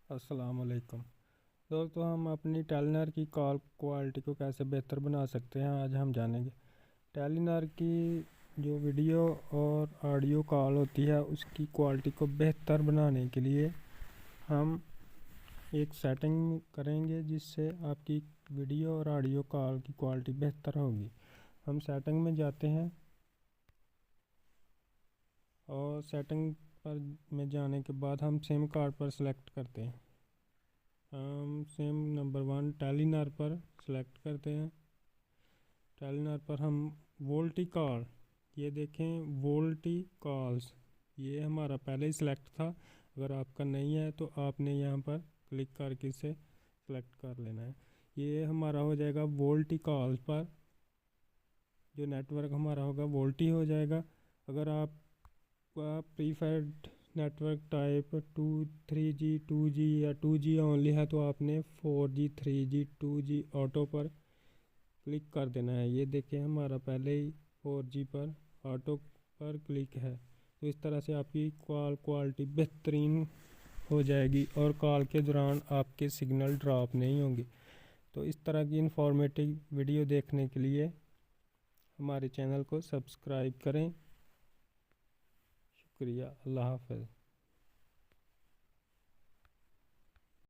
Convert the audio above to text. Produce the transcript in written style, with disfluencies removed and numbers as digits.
अस्सलामुअलैकुम दोस्तों, हम अपनी टेलीनॉर की कॉल क्वालिटी को कैसे बेहतर बना सकते हैं आज हम जानेंगे। टेलीनॉर की जो वीडियो और ऑडियो कॉल होती है उसकी क्वालिटी को बेहतर बनाने के लिए हम एक सेटिंग करेंगे जिससे आपकी वीडियो और ऑडियो कॉल की क्वालिटी बेहतर होगी। हम सेटिंग में जाते हैं और सेटिंग पर में जाने के बाद हम सिम कार्ड पर सेलेक्ट करते हैं। हम सिम नंबर 1 टेलीनॉर पर सेलेक्ट करते हैं। टेलीनॉर पर हम वोल्टी कॉल, ये देखें वोल्टी कॉल्स, ये हमारा पहले ही सिलेक्ट था। अगर आपका नहीं है तो आपने यहाँ पर क्लिक करके इसे सेलेक्ट कर लेना है। ये हमारा हो जाएगा वोल्टी कॉल्स पर, जो नेटवर्क हमारा होगा वोल्टी हो जाएगा। अगर आपका preferred network type 3G 2G या 2G ओनली है तो आपने 4G 3G 2G ऑटो पर क्लिक कर देना है। ये देखें हमारा पहले ही 4G पर ऑटो पर क्लिक है। तो इस तरह से आपकी कॉल क्वालिटी बेहतरीन हो जाएगी और कॉल के दौरान आपके सिग्नल ड्रॉप नहीं होंगे। तो इस तरह की इंफॉर्मेटिव वीडियो देखने के लिए हमारे चैनल को सब्सक्राइब करें। शुक्रिया, अल्लाह हाफ़िज़।